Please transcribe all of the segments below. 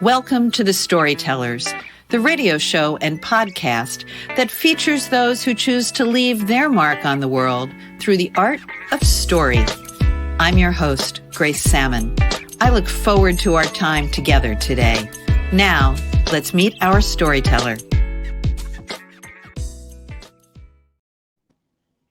Welcome to the Storytellers, the radio show and podcast that features those who choose to leave their mark on the world through the art of story. I'm your host, Grace Sammon. I look forward to our time together today. Now, let's meet our storyteller.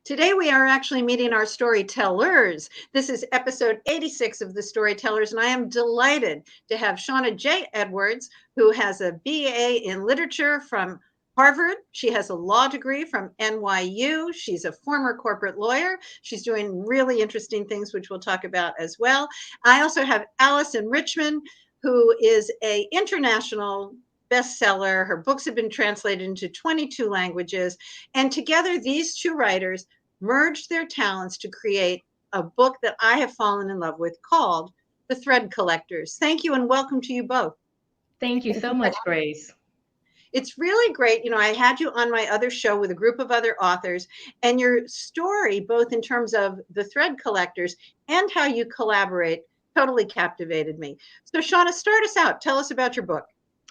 Today we are actually meeting our storytellers. This is episode 86 of the Storytellers, and I am delighted to have Shaunna J. Edwards, who has a BA in literature from Harvard. She has a law degree from NYU. She's a former corporate lawyer. She's doing really interesting things, which we'll talk about as well. I also have Alyson Richman, who is an international bestseller. Her books have been translated into 22 languages, and together these two writers merged their talents to create a book that I have fallen in love with called The Thread Collectors. Thank you and welcome to you both. Thank you so much, Grace. It's really great. You know, I had you on my other show with a group of other authors, and your story, both in terms of The Thread Collectors and how you collaborate, totally captivated me. So Shaunna, start us out. Tell us about your book.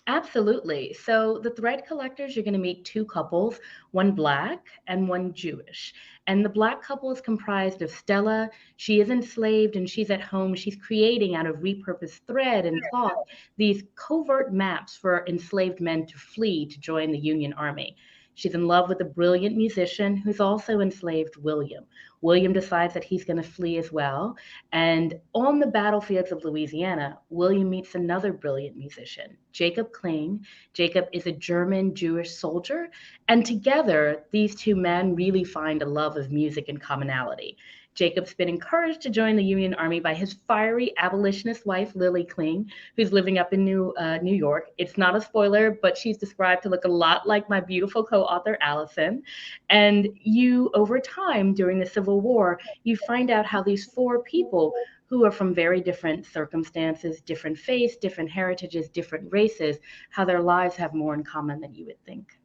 Absolutely. So the Thread Collectors, you're going to meet two couples, one Black and one Jewish. And the Black couple is comprised of Stella. She is enslaved and she's at home. She's creating out of repurposed thread and cloth these covert maps for enslaved men to flee to join the Union Army. She's in love with a brilliant musician who's also enslaved William. William decides that he's going to flee as well. And on the battlefields of Louisiana, William meets another brilliant musician, Jacob Kling. Jacob is a German Jewish soldier. And together, these two men really find a love of music and commonality. Jacob's been encouraged to join the Union Army by his fiery abolitionist wife, Lily Kling, who's living up in New York. It's not a spoiler, but she's described to look a lot like my beautiful co-author, Alyson. And you, over time, during the Civil War, you find out how these four people who are from very different circumstances, different faiths, different heritages, different races, how their lives have more in common than you would think.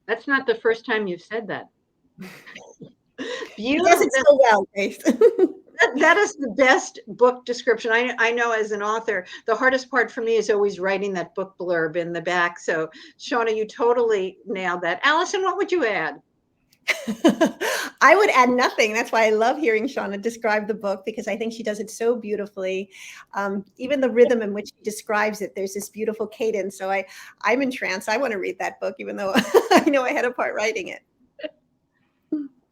That's not the first time you've said that. Beautiful. Yes, it's so well, Grace. That is the best book description. I know as an author, the hardest part for me is always writing that book blurb in the back. So, Shaunna, you totally nailed that. Alyson, what would you add? I would add nothing. That's why I love hearing Shaunna describe the book, because I think she does it so beautifully. Even the rhythm in which she describes it, there's this beautiful cadence. So I'm entranced. I want to read that book, even though I know I had a part writing it.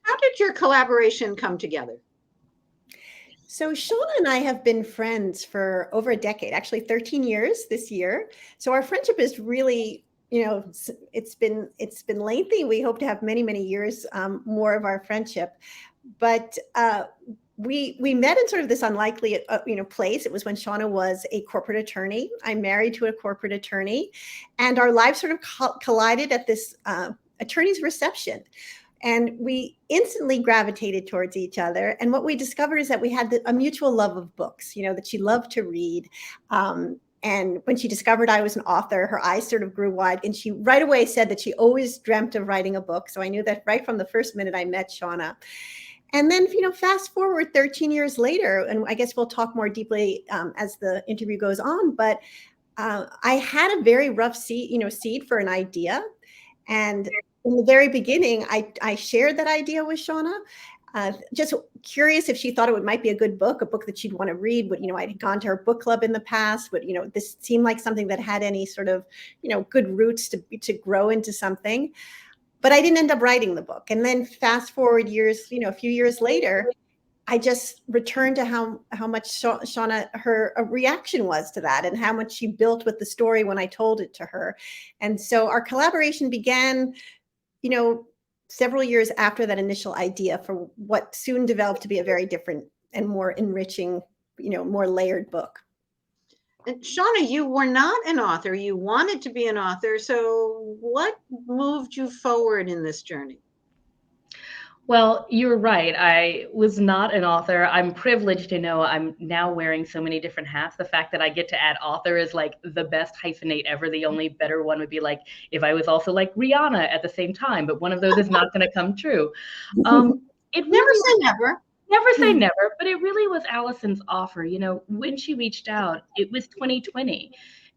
How did your collaboration come together? So Shaunna and I have been friends for over a decade, actually 13 years this year. So our friendship is really, it's been lengthy. We hope to have many, many years more of our friendship. But we met in sort of this unlikely, place. It was when Shaunna was a corporate attorney. I'm married to a corporate attorney, and our lives sort of collided at this attorney's reception. And we instantly gravitated towards each other. And what we discovered is that we had a mutual love of books, that she loved to read. And when she discovered I was an author, her eyes sort of grew wide. And she right away said that she always dreamt of writing a book. So I knew that right from the first minute I met Shaunna. And then, fast forward 13 years later, and I guess we'll talk more deeply as the interview goes on. But I had a very rough seed for an idea. And in the very beginning, I shared that idea with Shaunna, just curious if she thought it might be a good book, a book that she'd want to read. But, I had gone to her book club in the past, but, this seemed like something that had any sort of, good roots to grow into something. But I didn't end up writing the book. And then fast forward years, a few years later, I just returned to how much Shaunna, her reaction was to that, and how much she built with the story when I told it to her. And so our collaboration began, several years after that initial idea for what soon developed to be a very different and more enriching, more layered book. And Shaunna, you were not an author. You wanted to be an author. So what moved you forward in this journey? Well, you're right. I was not an author. I'm privileged to know I'm now wearing so many different hats. The fact that I get to add author is like the best hyphenate ever. The only better one would be like if I was also like Rihanna at the same time, but one of those is not going to come true. It never say never. Never say never, but it really was Alyson's offer. When she reached out, it was 2020,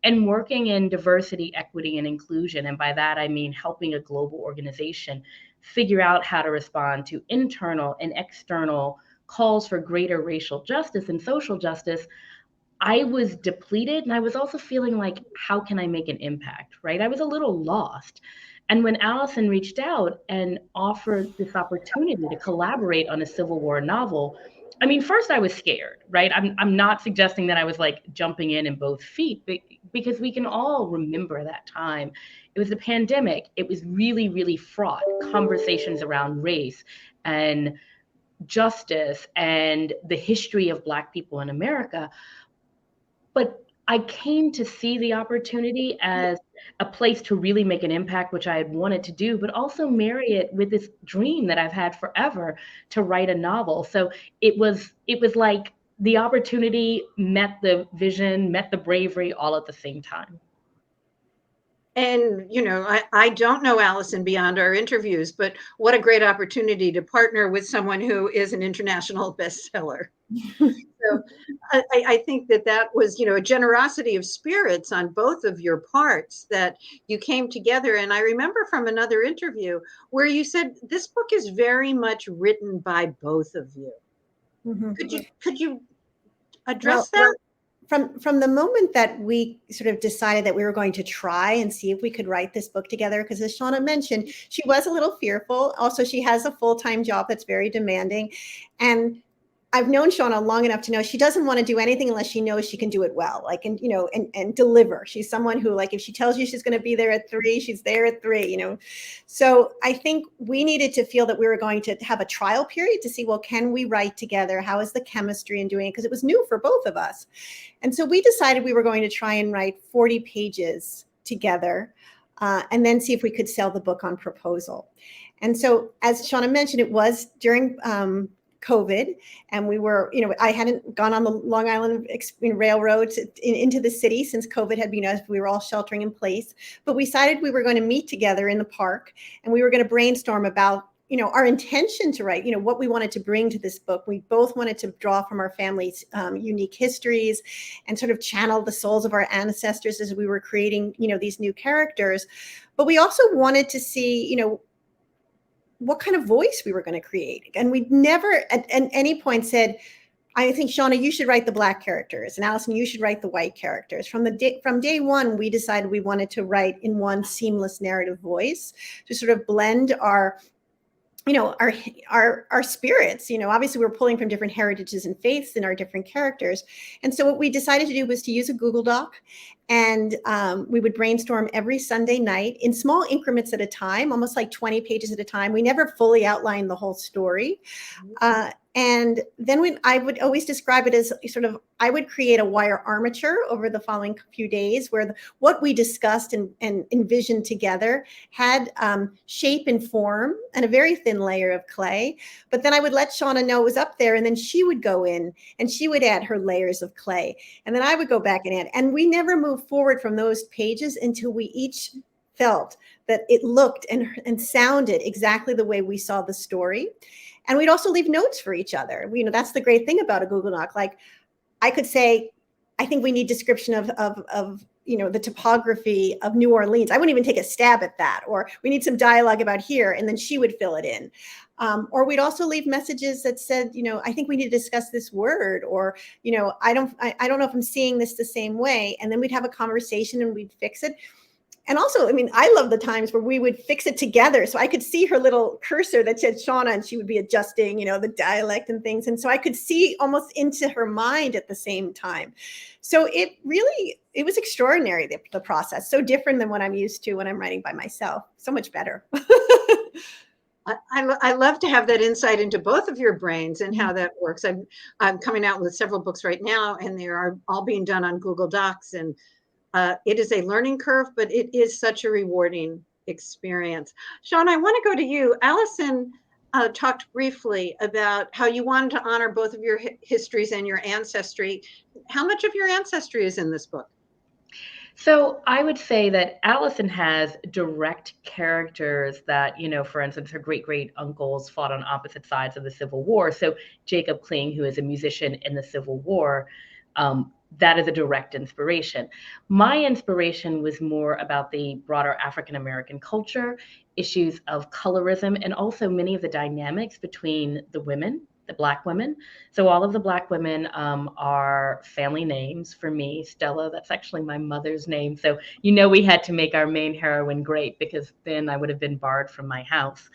and working in diversity, equity, and inclusion. And by that, I mean helping a global organization figure out how to respond to internal and external calls for greater racial justice and social justice. I was depleted, and I was also feeling like, how can I make an impact, right? I was a little lost. And when Alyson reached out and offered this opportunity to collaborate on a Civil War novel, I mean, first I was scared, right? I'm not suggesting that I was like jumping in both feet, but because we can all remember that time. It was a pandemic. It was really, really fraught. Conversations around race and justice and the history of Black people in America. But I came to see the opportunity as a place to really make an impact, which I had wanted to do, but also marry it with this dream that I've had forever to write a novel. So it was like the opportunity met the vision, met the bravery all at the same time. And, I don't know Alyson beyond our interviews, but what a great opportunity to partner with someone who is an international bestseller. So I think that was, a generosity of spirits on both of your parts, that you came together. And I remember from another interview where you said this book is very much written by both of you. Mm-hmm. Could you address that? Well, from the moment that we sort of decided that we were going to try and see if we could write this book together, because as Shaunna mentioned, she was a little fearful. Also, she has a full-time job that's very demanding. And I've known Shaunna long enough to know she doesn't want to do anything unless she knows she can do it well, and deliver. She's someone who, like, if she tells you she's going to be there at 3, she's there at 3, So I think we needed to feel that we were going to have a trial period to see, well, can we write together? How is the chemistry in doing it? Because it was new for both of us. And so we decided we were going to try and write 40 pages together, and then see if we could sell the book on proposal. And so, as Shaunna mentioned, it was during COVID, and we were, I hadn't gone on the Long Island Railroad into the city since COVID had been, we were all sheltering in place. But we decided we were going to meet together in the park, and we were going to brainstorm about, our intention to write, what we wanted to bring to this book. We both wanted to draw from our family's unique histories and sort of channel the souls of our ancestors as we were creating, these new characters. But we also wanted to see, what kind of voice we were going to create. And we never at any point said, I think, Shaunna, you should write the Black characters, and Alyson, you should write the white characters. From day one, we decided we wanted to write in one seamless narrative voice to sort of blend our spirits. Obviously we're pulling from different heritages and faiths in our different characters. And so what we decided to do was to use a Google Doc, and we would brainstorm every Sunday night in small increments at a time, almost like 20 pages at a time. We never fully outlined the whole story. And then when I would always describe it as sort of, I would create a wire armature over the following few days where what we discussed and envisioned together had shape and form and a very thin layer of clay. But then I would let Shaunna know it was up there, and then she would go in and she would add her layers of clay. And then I would go back and add. And we never moved forward from those pages until we each felt that it looked and sounded exactly the way we saw the story. And we'd also leave notes for each other. That's the great thing about a Google Doc. Like, I could say, I think we need description of the topography of New Orleans. I wouldn't even take a stab at that. Or we need some dialogue about here, and then she would fill it in. Or we'd also leave messages that said, I think we need to discuss this word, or, I don't know if I'm seeing this the same way. And then we'd have a conversation and we'd fix it. And also, I love the times where we would fix it together. So I could see her little cursor that said Shaunna, and she would be adjusting, the dialect and things. And so I could see almost into her mind at the same time. So it was extraordinary, the process. So different than what I'm used to when I'm writing by myself. So much better. I love to have that insight into both of your brains and how that works. I'm coming out with several books right now, and they are all being done on Google Docs. And it is a learning curve, but it is such a rewarding experience. Shaunna, I want to go to you. Alyson talked briefly about how you wanted to honor both of your histories and your ancestry. How much of your ancestry is in this book? So I would say that Alyson has direct characters that, for instance, her great great uncles fought on opposite sides of the Civil War. So Jacob Kling, who is a musician in the Civil War, that is a direct inspiration. My inspiration was more about the broader African American culture, issues of colorism, and also many of the dynamics between the women, the Black women. So all of the Black women are family names for me. Stella, that's actually my mother's name. So, we had to make our main heroine great, because then I would have been barred from my house.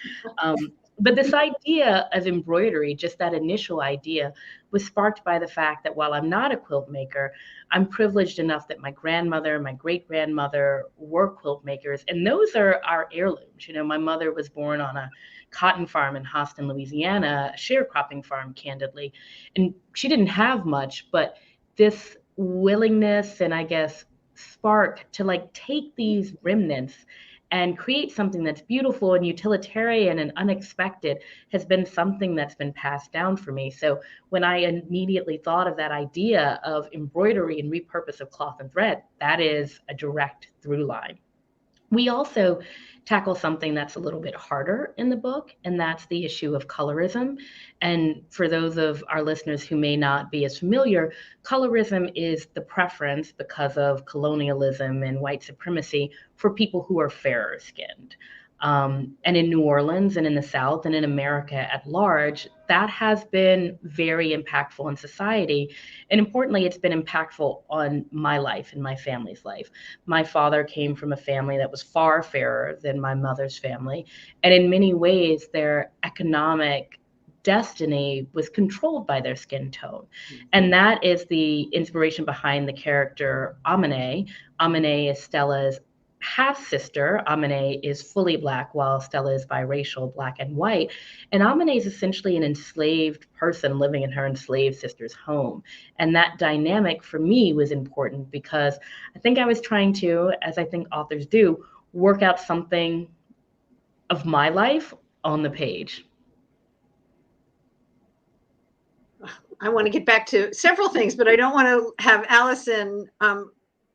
But this idea of embroidery, just that initial idea, was sparked by the fact that while I'm not a quilt maker, I'm privileged enough that my grandmother, my great grandmother were quilt makers. And those are our heirlooms. My mother was born on a cotton farm in Austin, Louisiana, a sharecropping farm, candidly. And she didn't have much, but this willingness and, I guess, spark to take these remnants and create something that's beautiful and utilitarian and unexpected has been something that's been passed down for me. So when I immediately thought of that idea of embroidery and repurpose of cloth and thread, that is a direct through line. We also tackle something that's a little bit harder in the book, and that's the issue of colorism. And for those of our listeners who may not be as familiar, colorism is the preference, because of colonialism and white supremacy, for people who are fairer skinned. And in New Orleans and in the South and in America at large, that has been very impactful in society. And importantly, it's been impactful on my life and my family's life. My father came from a family that was far fairer than my mother's family. And in many ways, their economic destiny was controlled by their skin tone. And that is the inspiration behind the character Amine. Amine is Stella's half sister. Amine is fully Black, while Stella is biracial, Black and white. And Amine is essentially an enslaved person living in her enslaved sister's home. And that dynamic for me was important, because I think I was trying to, as I think authors do, work out something of my life on the page. I want to get back to several things, but I don't want to have Alyson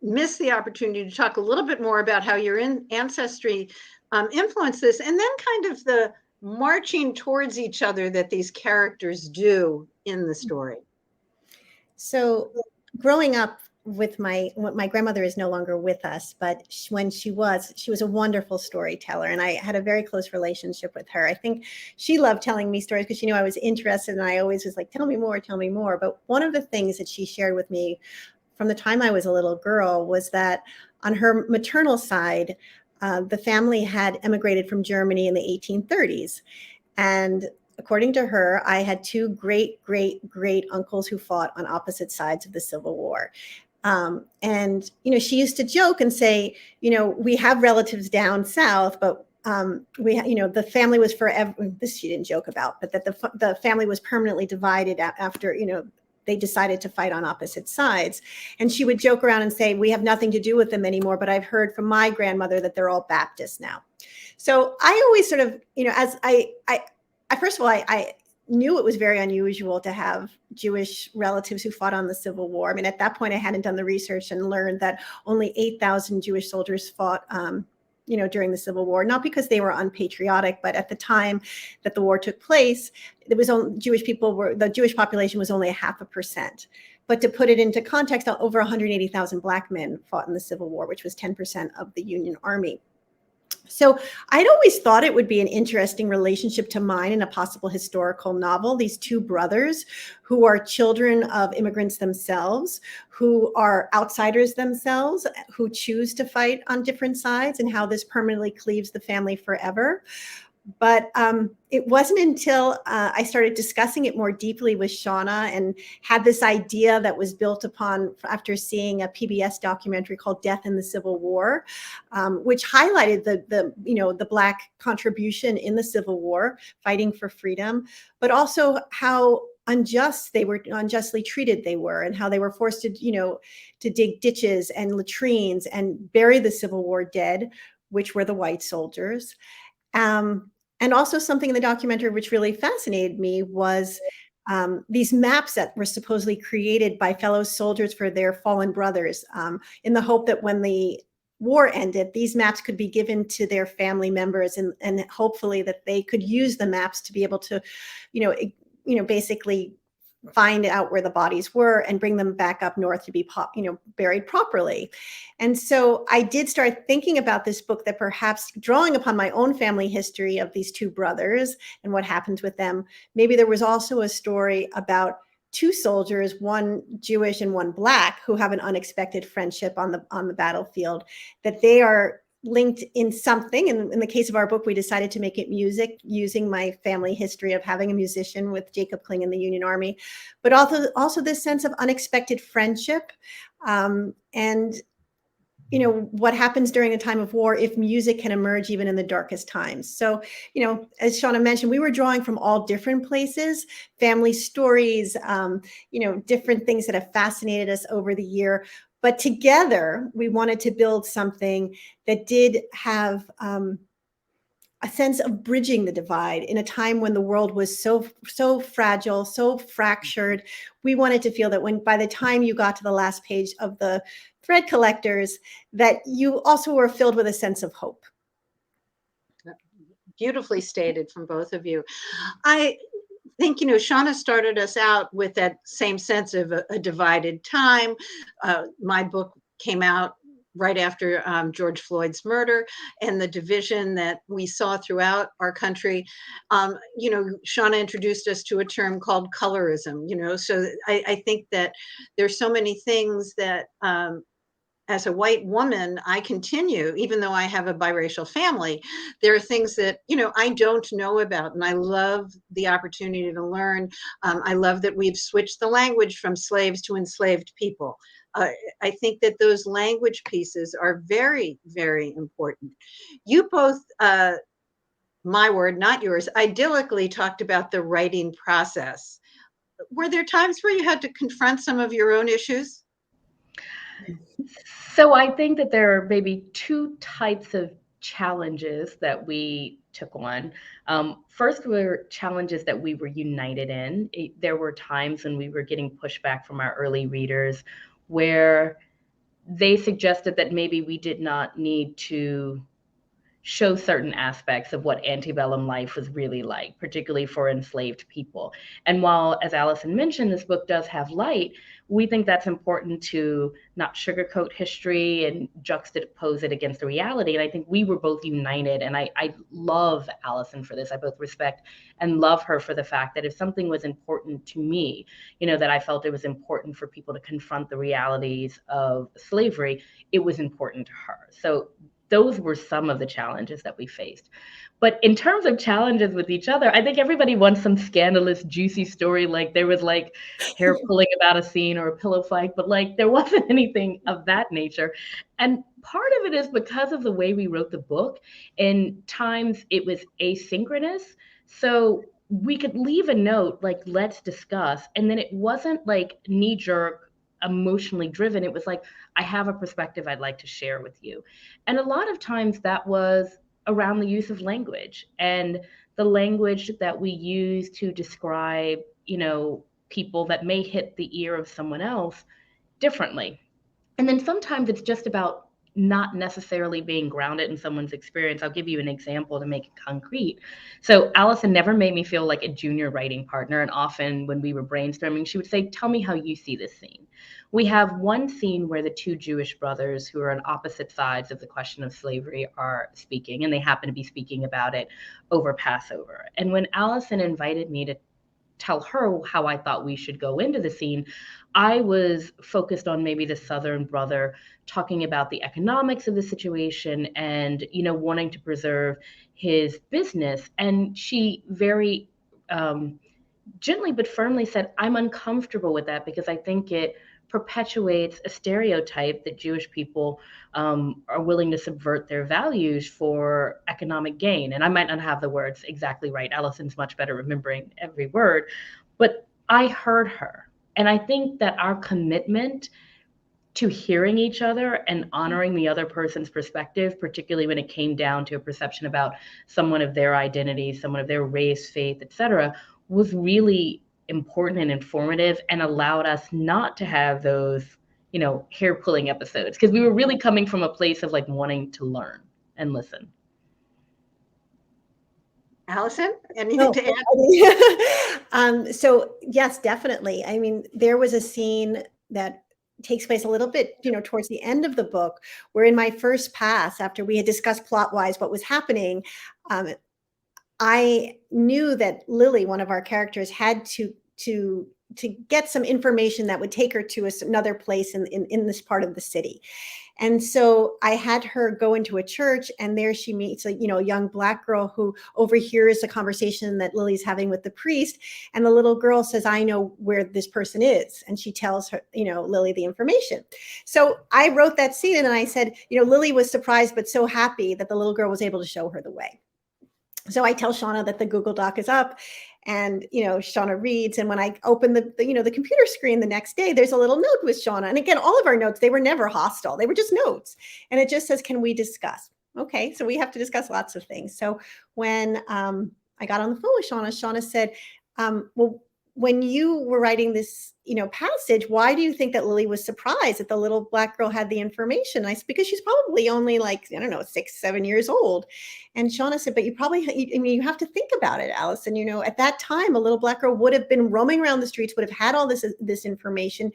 miss the opportunity to talk a little bit more about how your ancestry influenced this, and then kind of the marching towards each other that these characters do in the story. So growing up with my grandmother is no longer with us, but when she was a wonderful storyteller, and I had a very close relationship with her. I think she loved telling me stories because she knew I was interested, and I always was like, tell me more. But one of the things that she shared with me from the time I was a little girl was that on her maternal side, the family had emigrated from Germany in the 1830s. And according to her, I had two great uncles who fought on opposite sides of the Civil War. And, she used to joke and say, we have relatives down south, but the family was forever, this she didn't joke about, but that the family was permanently divided after, they decided to fight on opposite sides. And she would joke around and say, we have nothing to do with them anymore, but I've heard from my grandmother that they're all Baptists now. So I always sort of, as I first of all, I knew it was very unusual to have Jewish relatives who fought on the Civil War. I mean, at that point, I hadn't done the research and learned that only 8,000 Jewish soldiers fought during the Civil War, not because they were unpatriotic, but at the time that the war took place, there was only the Jewish population was only 0.5%. But to put it into context, over 180,000 Black men fought in the Civil War, which was 10% of the Union Army. So I'd always thought it would be an interesting relationship to mine in a possible historical novel. These two brothers who are children of immigrants themselves, who are outsiders themselves, who choose to fight on different sides, and how this permanently cleaves the family forever. But it wasn't until I started discussing it more deeply with Shaunna and had this idea that was built upon after seeing a PBS documentary called Death in the Civil War, which highlighted the Black contribution in the Civil War, fighting for freedom, but also how unjustly treated they were, and how they were forced to dig ditches and latrines and bury the Civil War dead, which were the white soldiers. And also something in the documentary which really fascinated me was these maps that were supposedly created by fellow soldiers for their fallen brothers, in the hope that when the war ended, these maps could be given to their family members, and hopefully that they could use the maps to be able to, basically find out where the bodies were and bring them back up north to be buried properly. And so I did start thinking about this book, that perhaps drawing upon my own family history of these two brothers and what happened with them, maybe there was also a story about two soldiers, one Jewish and one Black, who have an unexpected friendship on the battlefield, that they are linked in something. And in the case of our book, we decided to make it music, using my family history of having a musician with Jacob Kling in the Union Army, but also this sense of unexpected friendship, and what happens during a time of war, if music can emerge even in the darkest times. So, as Shaunna mentioned, we were drawing from all different places, family stories, different things that have fascinated us over the year. But together, we wanted to build something that did have a sense of bridging the divide in a time when the world was so fragile, so fractured. We wanted to feel that by the time you got to the last page of the Thread Collectors, that you also were filled with a sense of hope. Beautifully stated from both of you. I think, Shaunna started us out with that same sense of a divided time. My book came out right after George Floyd's murder, and the division that we saw throughout our country. Shaunna introduced us to a term called colorism, so I think that there's so many things that as a white woman, I continue, even though I have a biracial family, there are things that, I don't know about. And I love the opportunity to learn. I love that we've switched the language from slaves to enslaved people. I think that those language pieces are very, very important. You both, my word, not yours, idyllically talked about the writing process. Were there times where you had to confront some of your own issues? So I think that there are maybe two types of challenges that we took on. First were challenges that we were united in. There were times when we were getting pushback from our early readers where they suggested that maybe we did not need to show certain aspects of what antebellum life was really like, particularly for enslaved people. And while, as Alyson mentioned, this book does have light, we think that's important to not sugarcoat history and juxtapose it against the reality. And I think we were both united. And I love Alyson for this. I both respect and love her for the fact that if something was important to me, that I felt it was important for people to confront the realities of slavery, it was important to her. So those were some of the challenges that we faced. But in terms of challenges with each other, I think everybody wants some scandalous, juicy story. Like there was like hair pulling about a scene or a pillow fight, but like there wasn't anything of that nature. And part of it is because of the way we wrote the book. In times it was asynchronous. So we could leave a note like, let's discuss. And then it wasn't like knee jerk, emotionally driven. It was like, I have a perspective I'd like to share with you. And a lot of times that was around the use of language and the language that we use to describe, people that may hit the ear of someone else differently. And then sometimes it's just about not necessarily being grounded in someone's experience. I'll give you an example to make it concrete. So Alyson never made me feel like a junior writing partner. And often when we were brainstorming, she would say, tell me how you see this scene. We have one scene where the two Jewish brothers who are on opposite sides of the question of slavery are speaking, and they happen to be speaking about it over Passover. And when Alyson invited me to tell her how I thought we should go into the scene, I was focused on maybe the Southern brother talking about the economics of the situation and, wanting to preserve his business. And she very gently but firmly said, I'm uncomfortable with that because I think it perpetuates a stereotype that Jewish people are willing to subvert their values for economic gain. And I might not have the words exactly right. Alyson's much better remembering every word, but I heard her. And I think that our commitment to hearing each other and honoring the other person's perspective, particularly when it came down to a perception about someone of their identity, someone of their race, faith, et cetera, was really important and informative and allowed us not to have those, hair pulling episodes, because we were really coming from a place of like wanting to learn and listen. Alyson, anything to add? So yes, definitely. I mean, there was a scene that takes place a little bit, towards the end of the book, where in my first pass, after we had discussed plot-wise what was happening, I knew that Lily, one of our characters, had to get some information that would take her to another place in this part of the city. And so I had her go into a church, and there she meets a young Black girl who overhears a conversation that Lily's having with the priest. And the little girl says, "I know where this person is." And she tells her, Lily, the information. So I wrote that scene, and I said, Lily was surprised, but so happy that the little girl was able to show her the way. So I tell Shaunna that the Google Doc is up, and, Shaunna reads. And when I open the computer screen the next day, there's a little note with Shaunna. And again, all of our notes, they were never hostile. They were just notes. And it just says, "Can we discuss?" Okay. So we have to discuss lots of things. So when I got on the phone with Shaunna said, well, when you were writing this, passage, why do you think that Lily was surprised that the little Black girl had the information? I said, because she's probably only 6, 7 years old. And Shaunna said, but you have to think about it, Alyson. At that time, a little Black girl would have been roaming around the streets, would have had all this information.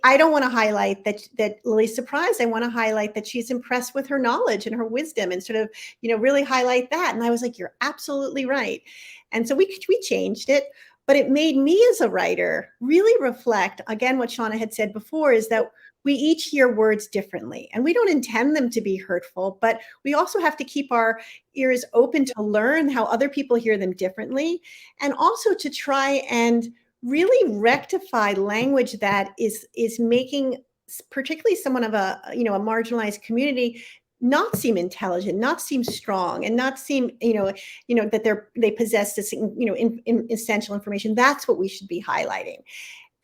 I don't want to highlight that Lily's surprised. I want to highlight that she's impressed with her knowledge and her wisdom, and sort of, really highlight that. And I was like, you're absolutely right. And so we changed it. But it made me as a writer really reflect, again, what Shaunna had said before, is that we each hear words differently, and we don't intend them to be hurtful, but we also have to keep our ears open to learn how other people hear them differently, and also to try and really rectify language that is making particularly someone of a marginalized community not seem intelligent, not seem strong, and not seem, that they possess this, essential information. That's what we should be highlighting.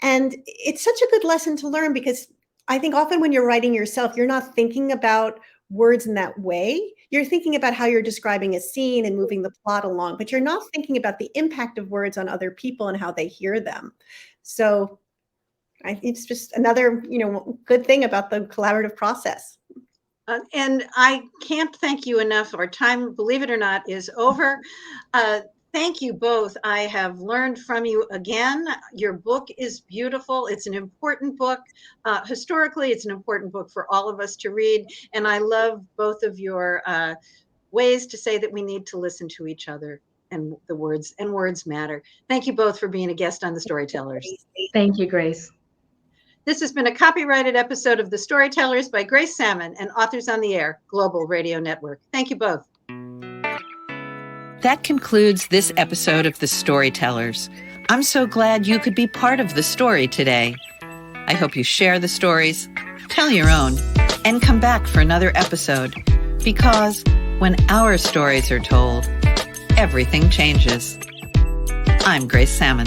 And it's such a good lesson to learn, because I think often when you're writing yourself, you're not thinking about words in that way. You're thinking about how you're describing a scene and moving the plot along, but you're not thinking about the impact of words on other people and how they hear them. So it's just another, good thing about the collaborative process. And I can't thank you enough. Our time, believe it or not, is over. Thank you both. I have learned from you again. Your book is beautiful. It's an important book. Historically, it's an important book for all of us to read. And I love both of your ways to say that we need to listen to each other, and the words matter. Thank you both for being a guest on the Storytellers. Thank you, Grace. This has been a copyrighted episode of The Storytellers by Grace Sammon and Authors on the Air Global Radio Network. Thank you both. That concludes this episode of The Storytellers. I'm so glad you could be part of the story today. I hope you share the stories, tell your own, and come back for another episode, because when our stories are told, everything changes. I'm Grace Sammon.